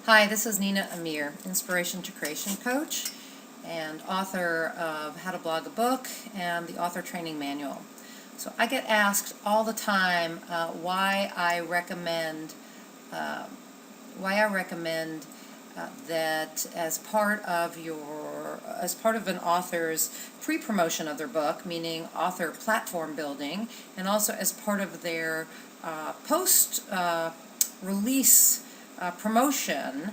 Hi, this is Nina Amir, Inspiration to Creation Coach and author of How to Blog a Book and the Author Training Manual. So I get asked all the time why I recommend that as part of an author's pre-promotion of their book, meaning author platform building, and also as part of their post-release promotion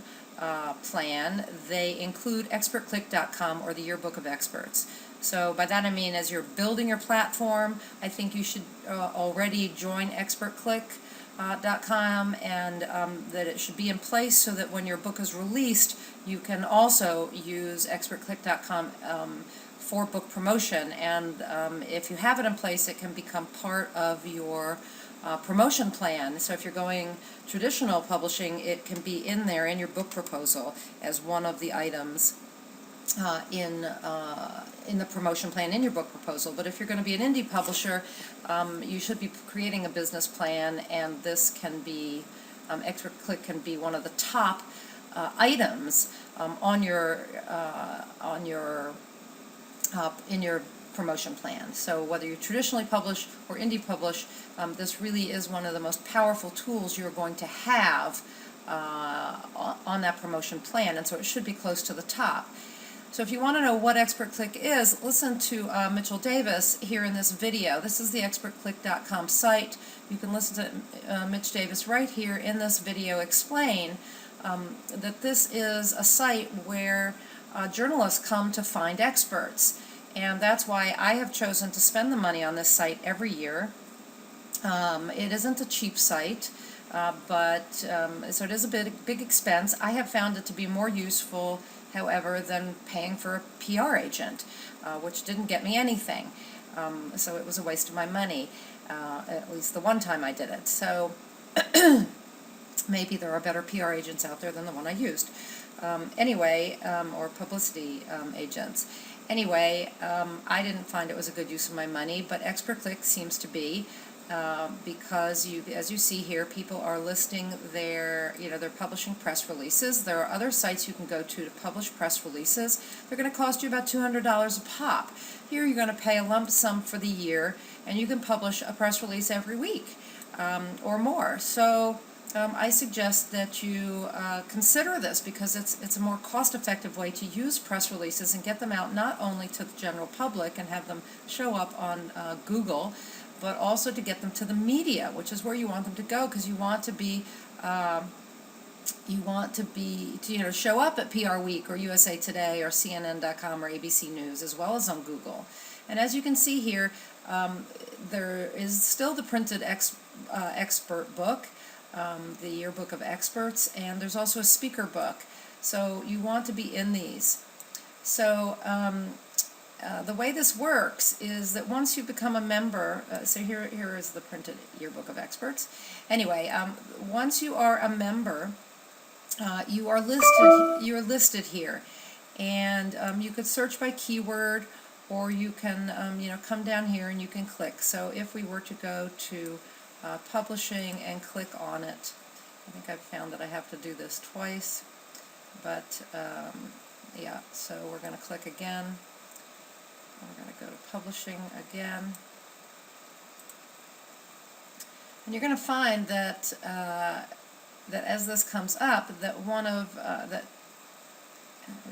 plan, they include expertclick.com or the Yearbook of Experts. So by that I mean, as you're building your platform, I think you should already join expertclick.com, and that it should be in place so that when your book is released, you can also use expertclick.com for book promotion. And if you have it in place, it can become part of your promotion plan. So if you're going traditional publishing, it can be in there in your book proposal as one of the items in the promotion plan in your book proposal. But if you're going to be an indie publisher, you should be creating a business plan, and this can be ExpertClick can be one of the top items in your promotion plan. So whether you traditionally publish or indie publish, this really is one of the most powerful tools you're going to have on that promotion plan, and so it should be close to the top. So if you want to know what ExpertClick is, listen to Mitchell Davis here in this video. This is the expertclick.com site. You can listen to Mitch Davis right here in this video explain that this is a site where journalists come to find experts. And that's why I have chosen to spend the money on this site every year. It isn't a cheap site, so it is a big expense. I have found it to be more useful, however, than paying for a PR agent, which didn't get me anything. So it was a waste of my money, at least the one time I did it. So maybe there are better PR agents out there than the one I used. Or publicity agents. Anyway, I didn't find it was a good use of my money, but ExpertClick seems to be, because as you see here, people are listing their publishing press releases. There are other sites you can go to publish press releases. They're going to cost you about $200 a pop. Here you're going to pay a lump sum for the year, and you can publish a press release every week or more. So I suggest that you consider this, because it's a more cost-effective way to use press releases and get them out not only to the general public and have them show up on Google, but also to get them to the media, which is where you want them to go, because you want to show up at PR Week or USA Today or CNN.com or ABC News, as well as on Google. And as you can see here, there is still the printed expert book, the Yearbook of Experts, and there's also a speaker book. So you want to be in these. So the way this works is that once you become a member, so here is the printed Yearbook of Experts. Anyway, once you are a member, you are listed here, and you could search by keyword, or you can come down here and you can click. So if we were to go to publishing and click on it, I think I've found that I have to do this twice, but yeah, so we're going to click again. We're going to go to publishing again, and you're going to find that that as this comes up, that it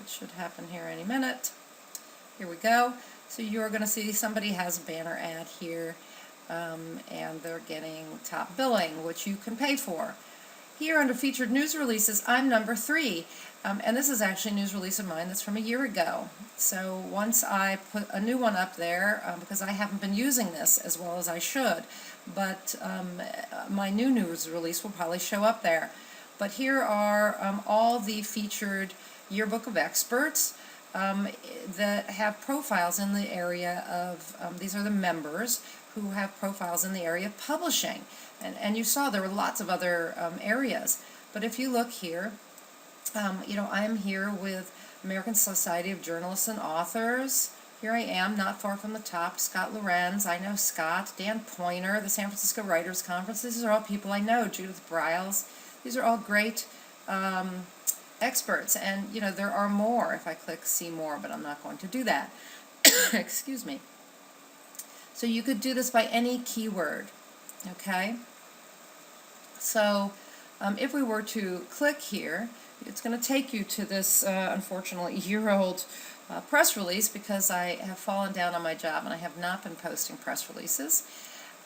should happen here any minute. Here we go. So you're going to see somebody has a banner ad here, and they're getting top billing, which you can pay for. Here under featured news releases, I'm number 3, and this is actually a news release of mine that's from a year ago. So once I put a new one up there, because I haven't been using this as well as I should, but my new news release will probably show up there. But here are all the featured Yearbook of Experts that have profiles in the area of, these are the members who have profiles in the area of publishing. And you saw there were lots of other areas. But if you look here, I am here with American Society of Journalists and Authors. Here I am, not far from the top. Scott Lorenz, I know Scott. Dan Pointer, the San Francisco Writers Conference. These are all people I know. Judith Briles. These are all great Experts. And, there are more if I click see more, but I'm not going to do that. Excuse me. So you could do this by any keyword, okay? So if we were to click here, it's going to take you to this, unfortunately, year-old press release, because I have fallen down on my job and I have not been posting press releases.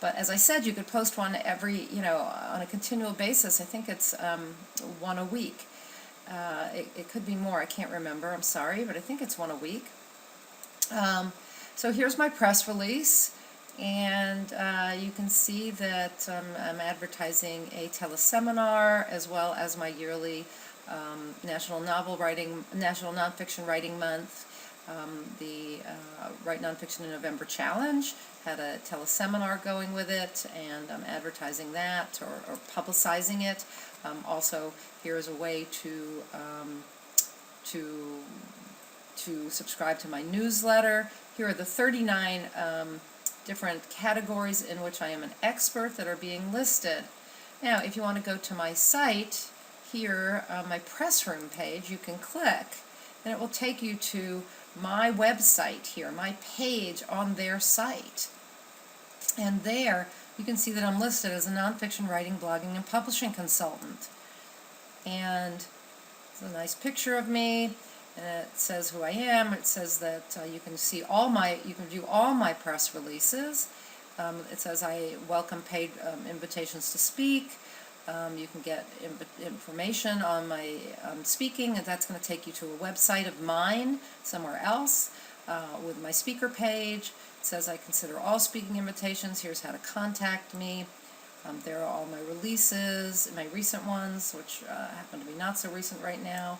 But as I said, you could post one every, on a continual basis. I think it's one a week. It could be more, I can't remember, I'm sorry, but I think it's one a week. So here's my press release, and you can see that I'm advertising a teleseminar as well as my yearly National Nonfiction Writing Month. The Write Nonfiction in November Challenge had a teleseminar going with it, and I'm advertising that or publicizing it. Also, here is a way to subscribe to my newsletter. Here are the 39 different categories in which I am an expert that are being listed. Now, if you want to go to my site, here, my press room page, you can click, and it will take you to my website here, my page on their site. And there, you can see that I'm listed as a nonfiction writing, blogging, and publishing consultant. And it's a nice picture of me, and it says who I am. It says that you can view all my press releases. It says I welcome paid invitations to speak. You can get information on my speaking, and that's going to take you to a website of mine somewhere else with my speaker page. It says I consider all speaking invitations. Here's how to contact me. There are all my releases, my recent ones, which happen to be not so recent right now.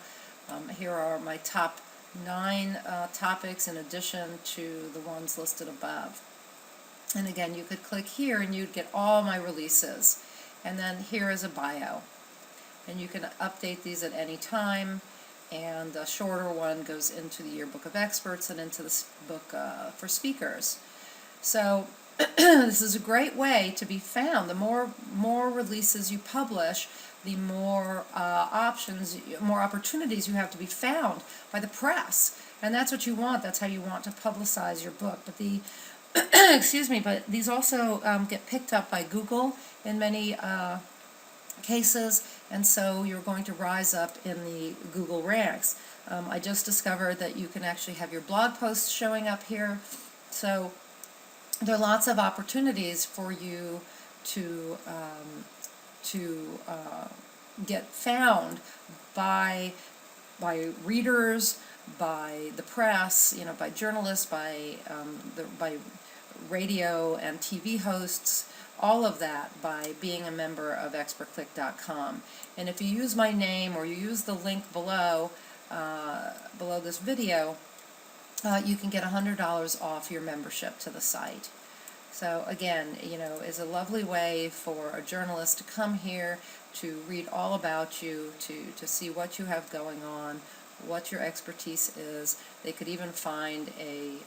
Here are my top 9 topics in addition to the ones listed above. And again, you could click here and you'd get all my releases. And then here is a bio. And you can update these at any time. And the shorter one goes into the Yearbook of Experts and into the book for speakers. So this is a great way to be found. The more releases you publish, the more more opportunities you have to be found by the press. And that's what you want. That's how you want to publicize your book. But the excuse me, but these also get picked up by Google in many cases, and so you're going to rise up in the Google ranks. I just discovered that you can actually have your blog posts showing up here, so there are lots of opportunities for you to get found by readers, by the press, by journalists, by radio and TV hosts, all of that by being a member of expertclick.com. And if you use my name or you use the link below this video, you can get $100 off your membership to the site. So again, it's a lovely way for a journalist to come here to read all about you, to see what you have going on, what your expertise is. They could even find an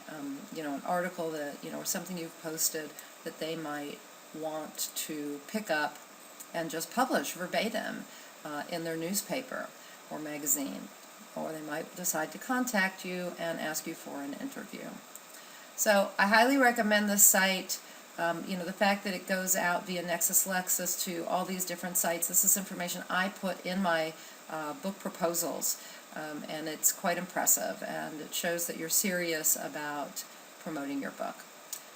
article that, or something you've posted that they might want to pick up and just publish verbatim in their newspaper or magazine. Or they might decide to contact you and ask you for an interview. So I highly recommend this site. The fact that it goes out via LexisNexis to all these different sites, this is information I put in my book proposals, and it's quite impressive, and it shows that you're serious about promoting your book.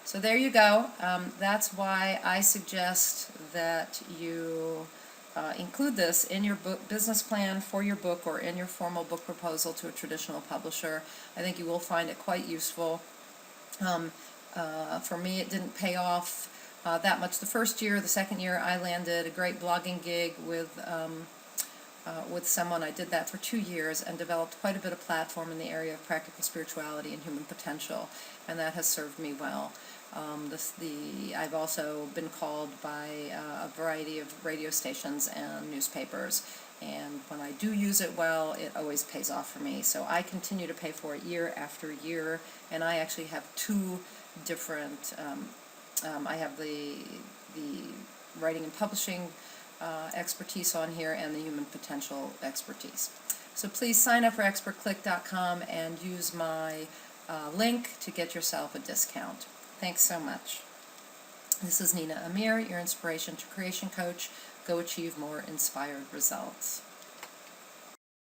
So there you go. That's why I suggest that you include this in your book business plan for your book or in your formal book proposal to a traditional publisher. I think you will find it quite useful. For me, it didn't pay off that much the first year. The second year, I landed a great blogging gig with someone. I did that for 2 years and developed quite a bit of platform in the area of practical spirituality and human potential, and that has served me well. I've also been called by a variety of radio stations and newspapers, and when I do use it well, it always pays off for me. So I continue to pay for it year after year, and I actually have 2 different, I have the writing and publishing expertise on here and the human potential expertise. So please sign up for expertclick.com and use my link to get yourself a discount. Thanks so much. This is Nina Amir, your Inspiration to Creation Coach. Go achieve more inspired results.